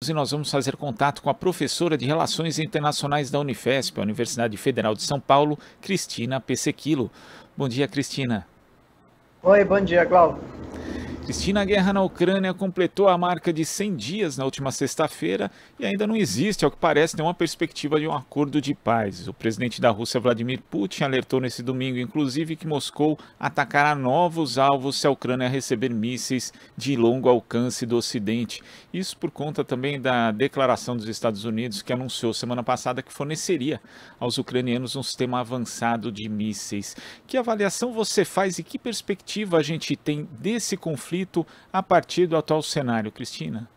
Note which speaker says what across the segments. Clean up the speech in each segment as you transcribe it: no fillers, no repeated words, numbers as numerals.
Speaker 1: e nós vamos fazer contato com a professora de Relações Internacionais da Unifesp, a Universidade Federal de São Paulo, Cristina Pesequilo. Bom dia, Cristina.
Speaker 2: Oi, bom dia, Glauco.
Speaker 1: Cristina, a guerra na Ucrânia completou a marca de 100 dias na última sexta-feira e ainda não existe, ao que parece, nenhuma perspectiva de um acordo de paz. O presidente da Rússia, Vladimir Putin, alertou nesse domingo, inclusive, que Moscou atacará novos alvos se a Ucrânia receber mísseis de longo alcance do Ocidente. Isso por conta também da declaração dos Estados Unidos, que anunciou semana passada que forneceria aos ucranianos um sistema avançado de mísseis. Que avaliação você faz e que perspectiva a gente tem desse conflito a partir do atual cenário, Cristina?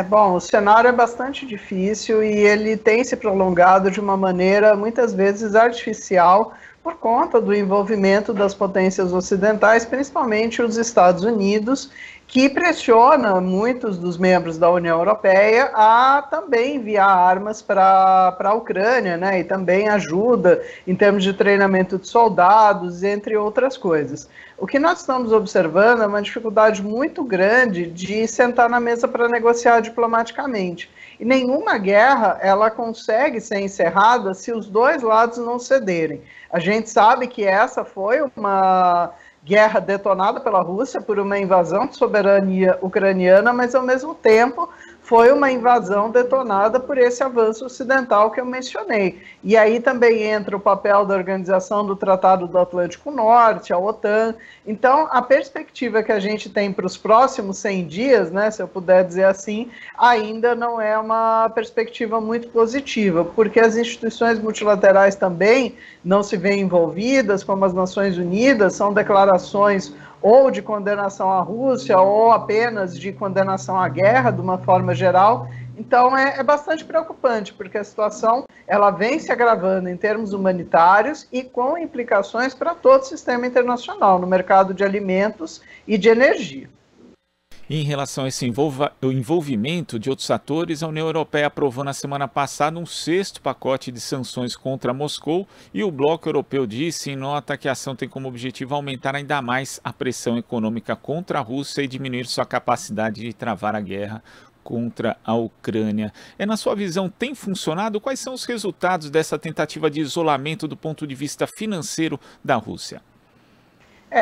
Speaker 2: Bom, o cenário é bastante difícil e ele tem se prolongado de uma maneira muitas vezes artificial por conta do envolvimento das potências ocidentais, principalmente os Estados Unidos, que pressiona muitos dos membros da União Europeia a também enviar armas para a Ucrânia, né, e também ajuda em termos de treinamento de soldados, entre outras coisas. O que nós estamos observando é uma dificuldade muito grande de sentar na mesa para negociar diplomaticamente. E nenhuma guerra ela consegue ser encerrada se os dois lados não cederem. A gente sabe que essa foi uma guerra detonada pela Rússia por uma invasão de soberania ucraniana, mas ao mesmo tempo foi uma invasão detonada por esse avanço ocidental que eu mencionei. E aí também entra o papel da Organização do Tratado do Atlântico Norte, a OTAN. Então, a perspectiva que a gente tem para os próximos 100 dias, né, se eu puder dizer assim, ainda não é uma perspectiva muito positiva, porque as instituições multilaterais também não se veem envolvidas, como as Nações Unidas, são declarações ou de condenação à Rússia, ou apenas de condenação à guerra, de uma forma geral. Então é bastante preocupante, porque a situação ela vem se agravando em termos humanitários e com implicações para todo o sistema internacional, no mercado de alimentos e de energia.
Speaker 1: Em relação a esse envolvimento de outros atores, a União Europeia aprovou na semana passada um 6º pacote de sanções contra Moscou e o Bloco Europeu disse em nota que a ação tem como objetivo aumentar ainda mais a pressão econômica contra a Rússia e diminuir sua capacidade de travar a guerra contra a Ucrânia. Na sua visão, tem funcionado? Quais são os resultados dessa tentativa de isolamento do ponto de vista financeiro da Rússia?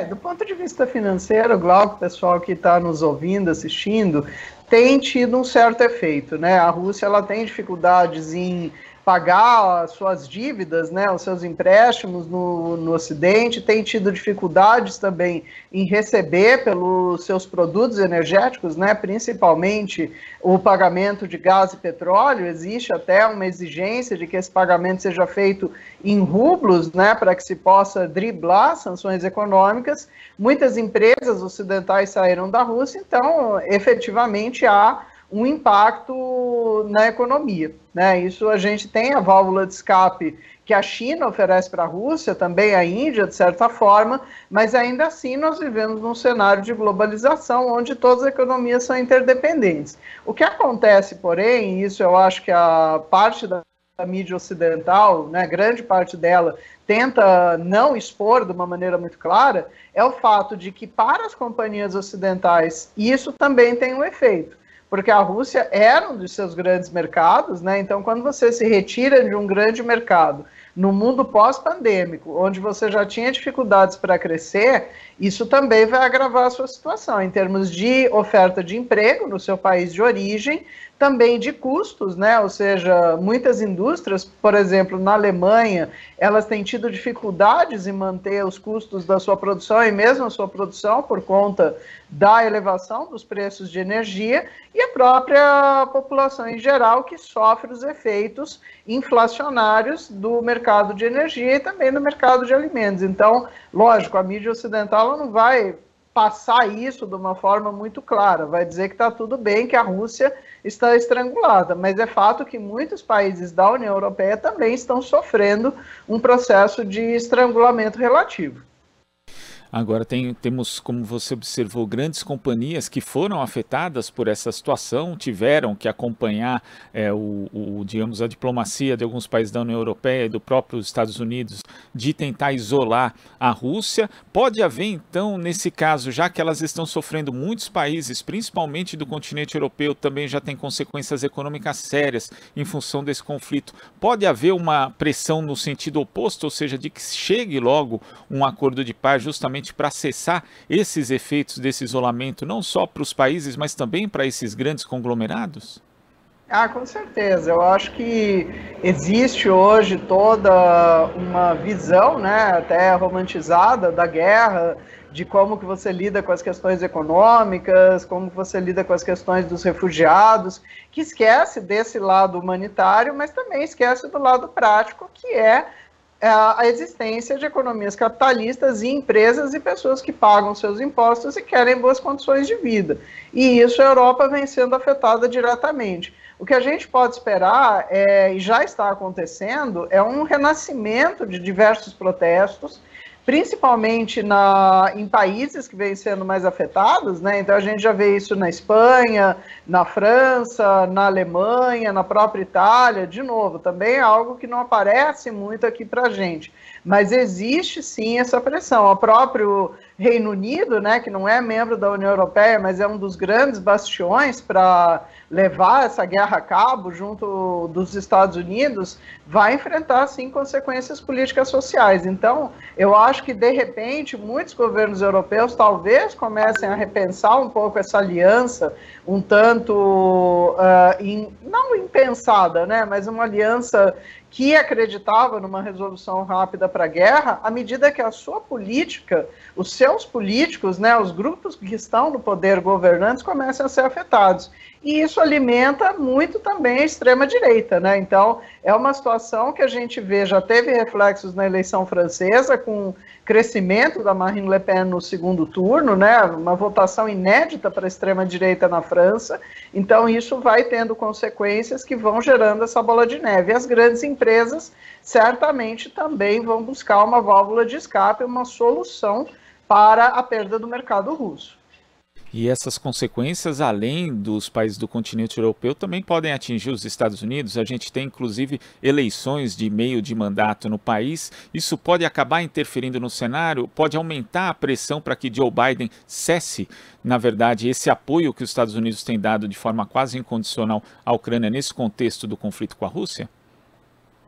Speaker 2: Do ponto de vista financeiro, Glauco, o pessoal que está nos ouvindo, assistindo, tem tido um certo efeito, né? A Rússia ela tem dificuldades em pagar as suas dívidas, né, os seus empréstimos no Ocidente, tem tido dificuldades também em receber pelos seus produtos energéticos, né, principalmente o pagamento de gás e petróleo. Existe até uma exigência de que esse pagamento seja feito em rublos, né, para que se possa driblar sanções econômicas. Muitas empresas ocidentais saíram da Rússia, então efetivamente há um impacto na economia, né? Isso a gente tem a válvula de escape que a China oferece para a Rússia, também a Índia, de certa forma, mas ainda assim nós vivemos num cenário de globalização onde todas as economias são interdependentes. O que acontece, porém, e isso eu acho que a parte da mídia ocidental, né, grande parte dela, tenta não expor de uma maneira muito clara, é o fato de que para as companhias ocidentais isso também tem um efeito. Porque a Rússia era um dos seus grandes mercados, né? Então, quando você se retira de um grande mercado no mundo pós-pandêmico, onde você já tinha dificuldades para crescer, isso também vai agravar a sua situação, em termos de oferta de emprego no seu país de origem, também de custos, né? Ou seja, muitas indústrias, por exemplo, na Alemanha, elas têm tido dificuldades em manter os custos da sua produção e mesmo a sua produção por conta da elevação dos preços de energia e a própria população em geral que sofre os efeitos inflacionários do mercado de energia e também do mercado de alimentos. Então, lógico, a mídia ocidental ela não vai passar isso de uma forma muito clara, vai dizer que está tudo bem, que a Rússia está estrangulada, mas é fato que muitos países da União Europeia também estão sofrendo um processo de estrangulamento relativo.
Speaker 1: Agora temos, como você observou, grandes companhias que foram afetadas por essa situação, tiveram que acompanhar digamos, a diplomacia de alguns países da União Europeia e do próprio Estados Unidos de tentar isolar a Rússia. Pode haver, então, nesse caso, já que elas estão sofrendo, muitos países, principalmente do continente europeu, também já têm consequências econômicas sérias em função desse conflito. Pode haver uma pressão no sentido oposto, ou seja, de que chegue logo um acordo de paz justamente para cessar esses efeitos desse isolamento, não só para os países, mas também para esses grandes conglomerados?
Speaker 2: Ah, com certeza. Eu acho que existe hoje toda uma visão, né, até romantizada da guerra, de como que você lida com as questões econômicas, como que você lida com as questões dos refugiados, que esquece desse lado humanitário, mas também esquece do lado prático, que é a existência de economias capitalistas e empresas e pessoas que pagam seus impostos e querem boas condições de vida. E isso a Europa vem sendo afetada diretamente. O que a gente pode esperar, e já está acontecendo, é um renascimento de diversos protestos, principalmente em países que vêm sendo mais afetados, né? Então a gente já vê isso na Espanha, na França, na Alemanha, na própria Itália, de novo, também é algo que não aparece muito aqui para a gente, mas existe sim essa pressão. O próprio Reino Unido, né, que não é membro da União Europeia, mas é um dos grandes bastiões para levar essa guerra a cabo junto dos Estados Unidos, vai enfrentar, sim, consequências políticas sociais. Então, eu acho que, de repente, muitos governos europeus talvez comecem a repensar um pouco essa aliança, um tanto, não impensada, né, mas uma aliança que acreditava numa resolução rápida para a guerra, à medida que a sua política, os seus políticos, né, os grupos que estão no poder governantes começam a ser afetados. E isso alimenta muito também a extrema-direita, né? Então, é uma situação que a gente vê, já teve reflexos na eleição francesa, com o crescimento da Marine Le Pen no segundo turno, né? Uma votação inédita para a extrema-direita na França. Então, isso vai tendo consequências que vão gerando essa bola de neve. E as grandes empresas certamente também vão buscar uma válvula de escape, uma solução para a perda do mercado russo.
Speaker 1: E essas consequências, além dos países do continente europeu, também podem atingir os Estados Unidos. A gente tem, inclusive, eleições de meio de mandato no país. Isso pode acabar interferindo no cenário, pode aumentar a pressão para que Joe Biden cesse, na verdade, esse apoio que os Estados Unidos têm dado de forma quase incondicional à Ucrânia nesse contexto do conflito com a Rússia?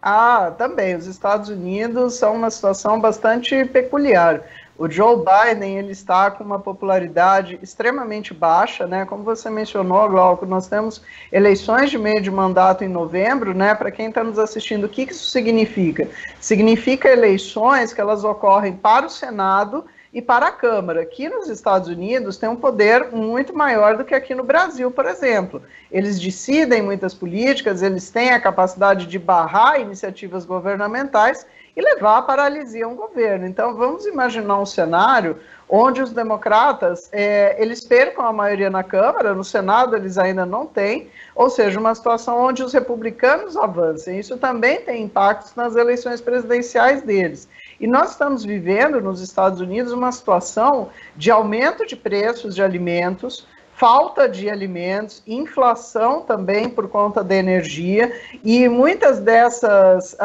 Speaker 2: Ah, também. Os Estados Unidos são uma situação bastante peculiar. O Joe Biden, ele está com uma popularidade extremamente baixa, né? Como você mencionou, Glauco, nós temos eleições de meio de mandato em novembro, né? Para quem está nos assistindo, o que isso significa? Significa eleições que elas ocorrem para o Senado e para a Câmara. Aqui nos Estados Unidos tem um poder muito maior do que aqui no Brasil, por exemplo. Eles decidem muitas políticas, eles têm a capacidade de barrar iniciativas governamentais e levar à paralisia um governo. Então, vamos imaginar um cenário onde os democratas, eles percam a maioria na Câmara, no Senado eles ainda não têm, ou seja, uma situação onde os republicanos avancem. Isso também tem impactos nas eleições presidenciais deles. E nós estamos vivendo nos Estados Unidos uma situação de aumento de preços de alimentos, falta de alimentos, inflação também por conta da energia, e muitas dessas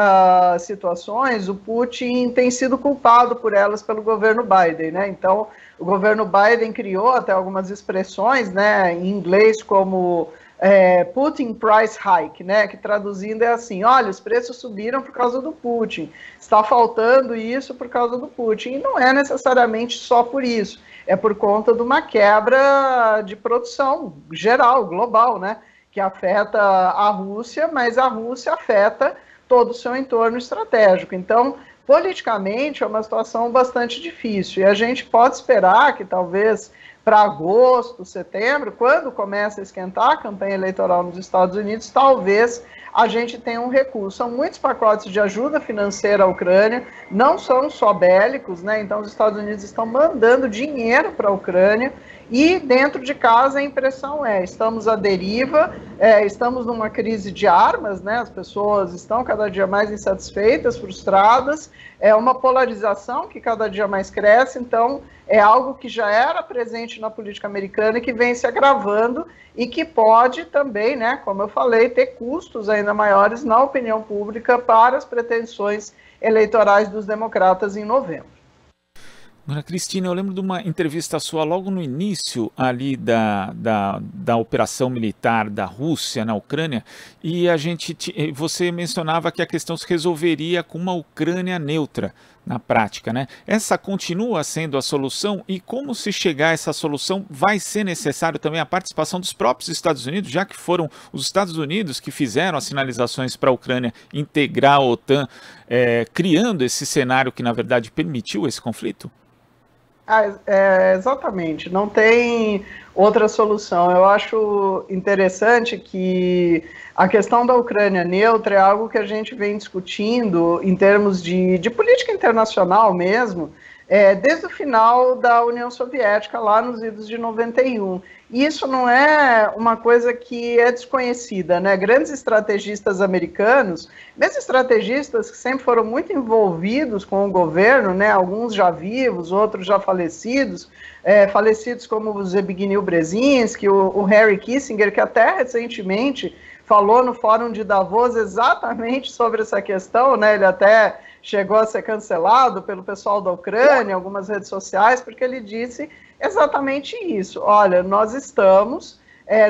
Speaker 2: situações o Putin tem sido culpado por elas pelo governo Biden, né? Então, o governo Biden criou até algumas expressões, né, em inglês como Putin price hike, né, que traduzindo é assim: olha, os preços subiram por causa do Putin, está faltando isso por causa do Putin, e não é necessariamente só por isso, é por conta de uma quebra de produção geral, global, né, que afeta a Rússia, mas a Rússia afeta todo o seu entorno estratégico. Então, politicamente, é uma situação bastante difícil, e a gente pode esperar que talvez para agosto, setembro, quando começa a esquentar a campanha eleitoral nos Estados Unidos, talvez a gente tenha um recurso. São muitos pacotes de ajuda financeira à Ucrânia, não são só bélicos, né? Então os Estados Unidos estão mandando dinheiro para a Ucrânia, e dentro de casa a impressão estamos à deriva, estamos numa crise de armas, né? As pessoas estão cada dia mais insatisfeitas, frustradas, é uma polarização que cada dia mais cresce, então é algo que já era presente na política americana e que vem se agravando e que pode também, né, como eu falei, ter custos ainda maiores na opinião pública para as pretensões eleitorais dos democratas em novembro.
Speaker 1: Dona Cristina, eu lembro de uma entrevista sua logo no início ali da operação militar da Rússia na Ucrânia, e você mencionava que a questão se resolveria com uma Ucrânia neutra na prática, né? Essa continua sendo a solução, e como se chegar a essa solução vai ser necessário também a participação dos próprios Estados Unidos, já que foram os Estados Unidos que fizeram as sinalizações para a Ucrânia integrar a OTAN, criando esse cenário que na verdade permitiu esse conflito?
Speaker 2: Exatamente, não tem outra solução. Eu acho interessante que a questão da Ucrânia neutra é algo que a gente vem discutindo em termos de política internacional mesmo, desde o final da União Soviética, lá nos idos de 91. E isso não é uma coisa que é desconhecida, né? Grandes estrategistas americanos, mesmo estrategistas que sempre foram muito envolvidos com o governo, né? Alguns já vivos, outros já falecidos, falecidos como o Zbigniew Brzezinski, o Henry Kissinger, que até recentemente falou no Fórum de Davos exatamente sobre essa questão, né? Ele até chegou a ser cancelado pelo pessoal da Ucrânia, algumas redes sociais, porque ele disse exatamente isso. Olha, nós estamos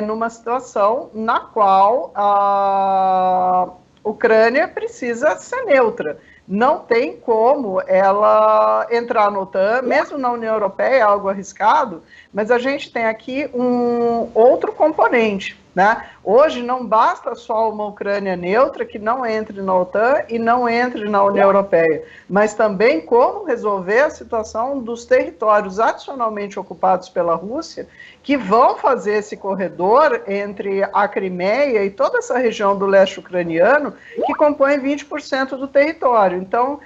Speaker 2: numa situação na qual a Ucrânia precisa ser neutra. Não tem como ela entrar no OTAN, mesmo na União Europeia, é algo arriscado, mas a gente tem aqui um outro componente, né? Hoje não basta só uma Ucrânia neutra que não entre na OTAN e não entre na União Europeia, mas também como resolver a situação dos territórios adicionalmente ocupados pela Rússia, que vão fazer esse corredor entre a Crimeia e toda essa região do leste ucraniano, que compõe 20% do território. Então,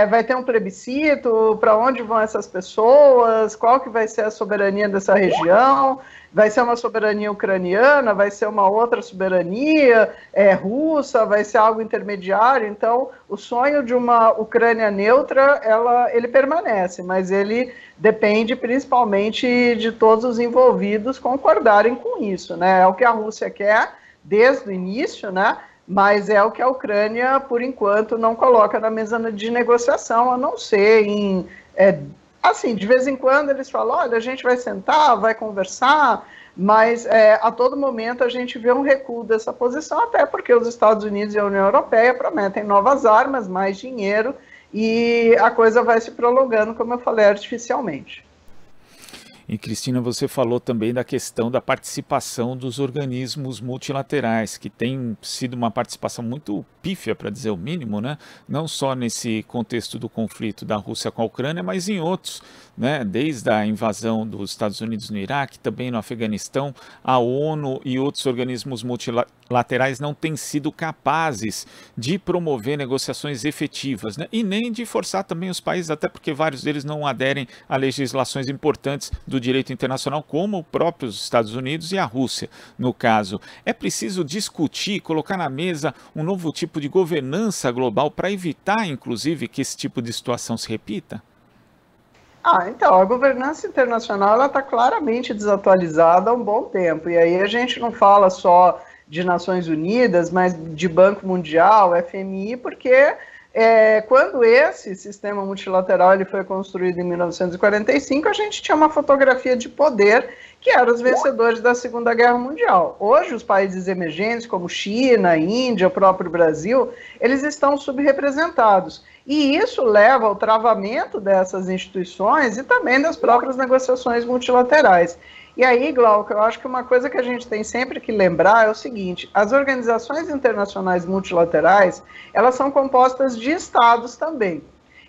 Speaker 2: vai ter um plebiscito, para onde vão essas pessoas, qual que vai ser a soberania dessa região, vai ser uma soberania ucraniana, vai ser uma outra soberania russa, vai ser algo intermediário. Então, o sonho de uma Ucrânia neutra, ele permanece, mas ele depende principalmente de todos os envolvidos concordarem com isso, né? É o que a Rússia quer desde o início, né? Mas é o que a Ucrânia, por enquanto, não coloca na mesa de negociação, a não ser assim, de vez em quando eles falam, olha, a gente vai sentar, vai conversar, mas a todo momento a gente vê um recuo dessa posição, até porque os Estados Unidos e a União Europeia prometem novas armas, mais dinheiro, e a coisa vai se prolongando, como eu falei, artificialmente.
Speaker 1: E, Cristina, você falou também da questão da participação dos organismos multilaterais, que tem sido uma participação muito pífia, para dizer o mínimo, né? Não só nesse contexto do conflito da Rússia com a Ucrânia, mas em outros, né? Desde a invasão dos Estados Unidos no Iraque, também no Afeganistão, a ONU e outros organismos multilaterais não têm sido capazes de promover negociações efetivas, né? E nem de forçar também os países, até porque vários deles não aderem a legislações importantes do direito internacional, como os próprios Estados Unidos e a Rússia, no caso. É preciso discutir, colocar na mesa um novo tipo de governança global para evitar, inclusive, que esse tipo de situação se repita?
Speaker 2: Então, a governança internacional está claramente desatualizada há um bom tempo, e aí a gente não fala só de Nações Unidas, mas de Banco Mundial, FMI, porque quando esse sistema multilateral ele foi construído em 1945, a gente tinha uma fotografia de poder que eram os vencedores da Segunda Guerra Mundial. Hoje, os países emergentes, como China, Índia, o próprio Brasil, eles estão subrepresentados. E isso leva ao travamento dessas instituições e também das próprias negociações multilaterais. E aí, Glauco, eu acho que uma coisa que a gente tem sempre que lembrar é o seguinte: as organizações internacionais multilaterais, elas são compostas de estados também.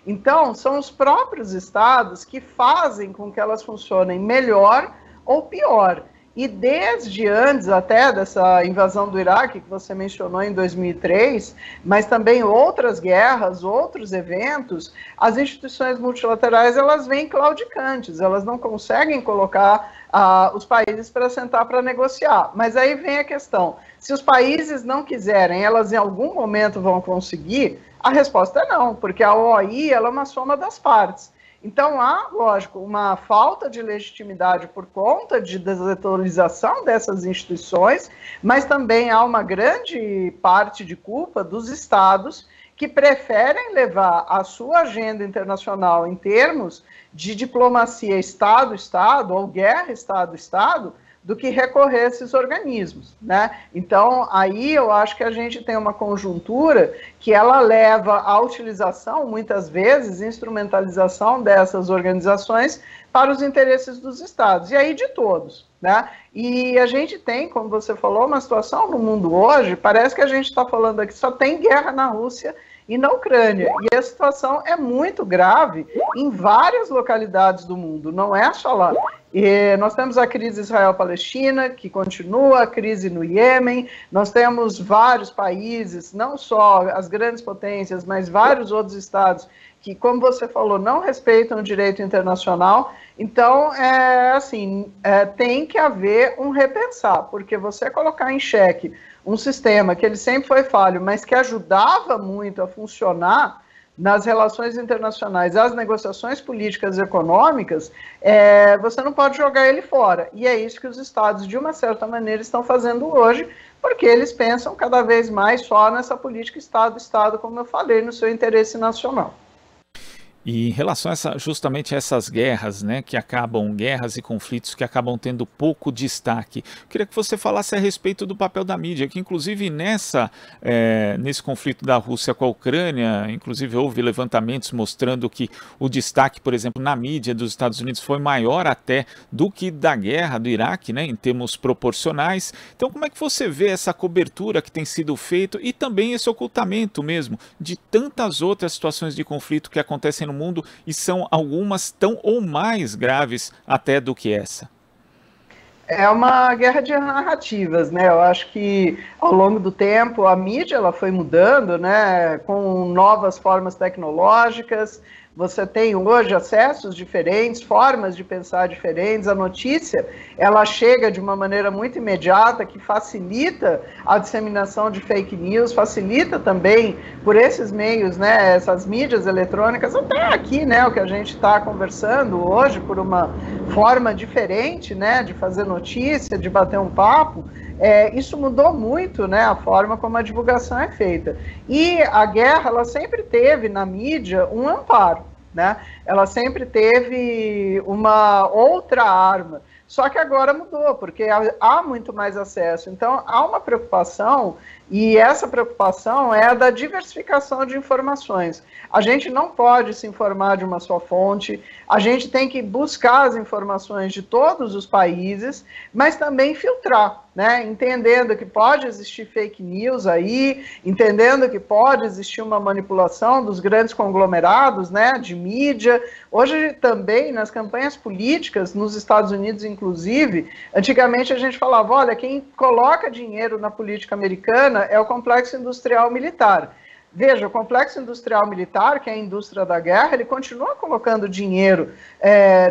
Speaker 2: Então, são os próprios estados que fazem com que elas funcionem melhor ou pior. E desde antes até dessa invasão do Iraque, que você mencionou em 2003, mas também outras guerras, outros eventos, as instituições multilaterais, elas vêm claudicantes, elas não conseguem colocar os países para sentar para negociar. Mas aí vem a questão, se os países não quiserem, elas em algum momento vão conseguir? A resposta é não, porque a OI ela é uma soma das partes. Então há, lógico, uma falta de legitimidade por conta de desatualização dessas instituições, mas também há uma grande parte de culpa dos estados que preferem levar a sua agenda internacional em termos de diplomacia Estado-Estado ou guerra Estado-Estado, do que recorrer a esses organismos, né? Então, aí eu acho que a gente tem uma conjuntura que ela leva à utilização, muitas vezes, instrumentalização dessas organizações para os interesses dos estados, e aí de todos, né? E a gente tem, como você falou, uma situação no mundo hoje, parece que a gente está falando aqui, só tem guerra na Rússia e na Ucrânia, e a situação é muito grave em várias localidades do mundo, não é só lá. E nós temos a crise Israel-Palestina, que continua, a crise no Iêmen, nós temos vários países, não só as grandes potências, mas vários outros estados que, como você falou, não respeitam o direito internacional. Então, tem que haver um repensar, porque você colocar em xeque um sistema que ele sempre foi falho, mas que ajudava muito a funcionar nas relações internacionais, as negociações políticas e econômicas, você não pode jogar ele fora. E é isso que os estados, de uma certa maneira, estão fazendo hoje, porque eles pensam cada vez mais só nessa política Estado-Estado, como eu falei, no seu interesse nacional.
Speaker 1: E em relação justamente a essas guerras, né, guerras e conflitos que acabam tendo pouco destaque, eu queria que você falasse a respeito do papel da mídia, que inclusive nesse conflito da Rússia com a Ucrânia, inclusive houve levantamentos mostrando que o destaque, por exemplo, na mídia dos Estados Unidos foi maior até do que da guerra do Iraque, né, em termos proporcionais. Então, como é que você vê essa cobertura que tem sido feita e também esse ocultamento mesmo de tantas outras situações de conflito que acontecem no mundo e são algumas tão ou mais graves até do que essa?
Speaker 2: É uma guerra de narrativas, né? Eu acho que ao longo do tempo a mídia ela foi mudando, né? Com novas formas tecnológicas. Você tem hoje acessos diferentes, formas de pensar diferentes. A notícia ela chega de uma maneira muito imediata que facilita a disseminação de fake news, facilita também por esses meios, né? Essas mídias eletrônicas, até aqui, né? O que a gente está conversando hoje por uma forma diferente, né? De fazer notícia, de bater um papo. Isso mudou muito, né, a forma como a divulgação é feita. E a guerra, ela sempre teve na mídia um amparo, né? Ela sempre teve uma outra arma. Só que agora mudou, porque há muito mais acesso. Então, há uma preocupação, e essa preocupação é a da diversificação de informações. A gente não pode se informar de uma só fonte, a gente tem que buscar as informações de todos os países, mas também filtrar, né? Entendendo que pode existir fake news aí, entendendo que pode existir uma manipulação dos grandes conglomerados, né, de mídia. Hoje também, nas campanhas políticas, nos Estados Unidos, inclusive, antigamente a gente falava, olha, quem coloca dinheiro na política americana é o complexo industrial militar. Veja, o complexo industrial militar, que é a indústria da guerra, ele continua colocando dinheiro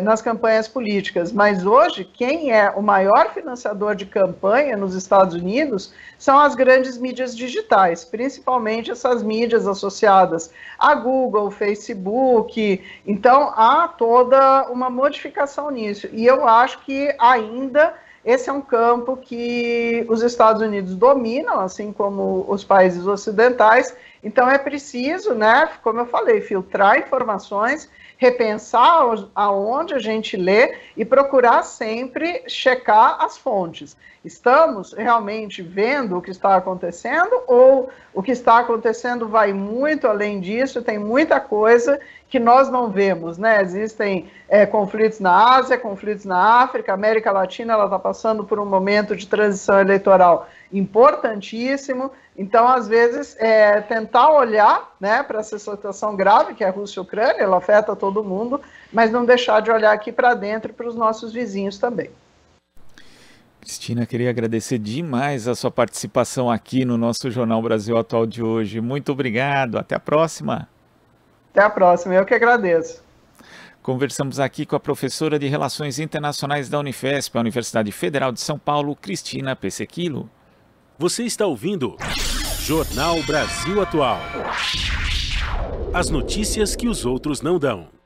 Speaker 2: nas campanhas políticas, mas hoje quem é o maior financiador de campanha nos Estados Unidos são as grandes mídias digitais, principalmente essas mídias associadas a Google, Facebook. Então há toda uma modificação nisso, e eu acho que ainda esse é um campo que os Estados Unidos dominam, assim como os países ocidentais. Então é preciso, né, como eu falei, filtrar informações, repensar aonde a gente lê e procurar sempre checar as fontes. Estamos realmente vendo o que está acontecendo ou o que está acontecendo vai muito além disso, tem muita coisa que nós não vemos, né? Existem conflitos na Ásia, conflitos na África, a América Latina ela está passando por um momento de transição eleitoral importantíssimo. Então, às vezes, tentar olhar, né, para essa situação grave que é a Rússia e a Ucrânia, ela afeta todo mundo, mas não deixar de olhar aqui para dentro e para os nossos vizinhos também.
Speaker 1: Cristina, queria agradecer demais a sua participação aqui no nosso Jornal Brasil Atual de hoje. Muito obrigado, até a próxima.
Speaker 2: Até a próxima, eu que agradeço.
Speaker 1: Conversamos aqui com a professora de Relações Internacionais da Unifesp, a Universidade Federal de São Paulo, Cristina Pesequilo.
Speaker 3: Você está ouvindo Jornal Brasil Atual. As notícias que os outros não dão.